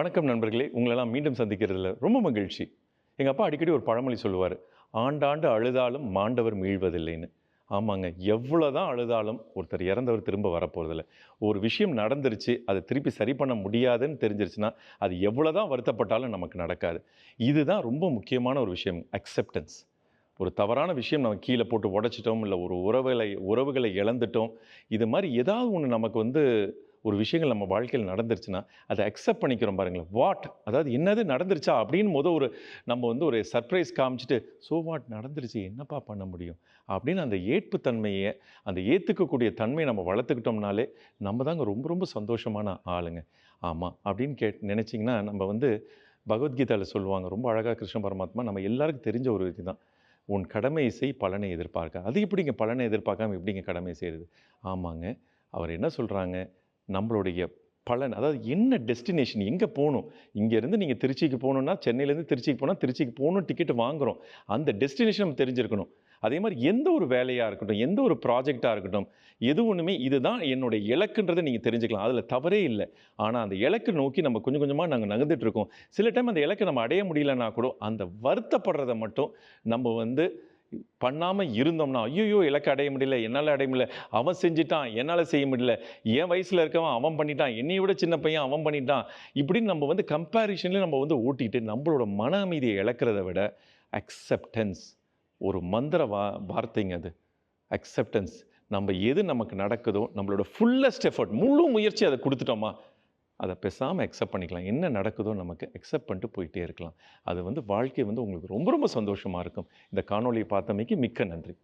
வணக்கம் நண்பர்களே, உங்களெல்லாம் மீண்டும் சந்திக்கிறதுல ரொம்ப மகிழ்ச்சி. எங்க அப்பா அடிக்கடி ஒரு பழமொழி சொல்லுவாரு. "ஆண்டாண்டு அழுதாலும் மாண்டவர் மீள்வதில்லைன்னு." ஆமாங்க. எவ்வளோதான் அழுதாலும் ஒருத்தர் இறந்தவர் திரும்ப வரப்போறதில்ல. ஒரு விஷயம் நடந்துருச்சு, அத திருப்பி சரி பண்ண முடியாதுன்னு தெரிஞ்சிருச்சுன்னா, அது எவ்வளோதான் வருத்தப்பட்டாலும் நமக்கு நடக்காது. இதுதான் ரொம்ப முக்கியமான ஒரு விஷயம். அக்செப்டன்ஸ். ஒரு தவறான விஷயம் நம்ம கீழ போட்டு உடைச்சிட்டோம், இல்ல ஒரு உறவுகளை இழந்துட்டோம். இது மாரி ஏதாவது ஒண்ணு நமக்கு ஒரு விஷயங்கள் நம்ம வாழ்க்கையில நடந்துருச்சுன்னா, அத அக்செப்ட் பண்ணிக்கிறோம் பாருங்களேன். வாட்? அதாவது என்னது நடந்துருச்சா? அப்படின்னு ஒரு நம்ம ஒரு சர்ப்ரைஸ் காமிச்சுட்டு, "ஸோ வாட்? நடந்துருச்சு. என்னப்பா பண்ண முடியும்?" அப்படின்னு அந்த ஏற்பு தன்மைய, அந்த ஏத்துக்கக்கூடிய தன்மைய நம்ம வளர்த்துக்கிட்டோம்னாலே, நம்ம தாங்க ரொம்ப ரொம்ப சந்தோஷமான ஆளுங்க. ஆமா. அப்படின்னு நெனச்சீங்கன்னா, நம்ம பகவத்கீதையில சொல்லுவாங்க. ரொம்ப அழகா கிருஷ்ண பரமாத்மா நம்ம எல்லாருக்கும் தெரிஞ்ச ஒரு இதுதான். "உன் கடமையை செய், பலனை எதிர்பார்க்காத." அது எப்படிங்க பலனை எதிர்பார்க்காம எப்படிங்க கடமைய செய்றது? ஆமாங்க. அவர் என்ன சொல்றாங்க? நம்மளுடைய பலன், அதாவது என்ன டெஸ்டினேஷன் எங்க போணும்? இங்கேருந்து நீங்க திருச்சிக்கு போணும்னா, சென்னையிலேருந்து திருச்சிக்கு போனா, திருச்சிக்கு போகணும் டிக்கெட் வாங்குறோம். அந்த டெஸ்டினேஷன் நம்ம தெரிஞ்சிருக்கணும். அதே மாரி எந்த ஒரு வேலையா இருக்கட்டும், எந்த ஒரு ப்ராஜெக்ட்டா இருக்கட்டும், எது ஒண்ணுமே இதுதான் என்னுடைய இலக்குன்றத நீங்க தெரிஞ்சுக்கலாம். அதுல தவறே இல்ல. ஆனா அந்த இலக்க நோக்கி நம்ம கொஞ்சம் கொஞ்சமா நாங்க நகர்ந்துட்டு இருக்கோம். சில டைம் அந்த இலக்க நம்ம அடைய முடியலன்னா கூட, அந்த வருத்தப்படுறத மட்டும் நம்ம பண்ணாம இருந்தோம்னா, "ஐய்யய்யோ! இலக்க அடைய முடியல, என்னால அடைய முடியல. அவன் செஞ்சுட்டான், என்னால செய்ய முடியல. என் வயசுல இருக்கவன் அவன் பண்ணிட்டான், என்னைய விட சின்ன பையன் அவன் பண்ணிட்டான்." இப்படின்னு நம்ம கம்பேரிசன்ல நம்ம ஓட்டிட்டு, நம்மளோட மன அமைதிய இழக்கிறத விட, அக்செப்டன்ஸ் ஒரு மந்திர வார்த்தைங்க அது. அக்செப்டன்ஸ். நம்ம எது நமக்கு நடக்குதோ, நம்மளோட ஃபுல்லஸ்ட் எஃபோர்ட் முழு முயற்சி அத குடுத்துட்டோமா, அத பேசாம அக்செப்ட் பண்ணிக்கலாம். என்ன நடக்குதோ நமக்கு அக்செப்ட் பண்ணிட்டு போயிட்டே இருக்கலாம். அது வாழ்க்கை உங்களுக்கு ரொம்ப ரொம்ப சந்தோஷமா இருக்கும். இந்த காணொளிய பார்த்தமைக்கு மிக்க நன்றி.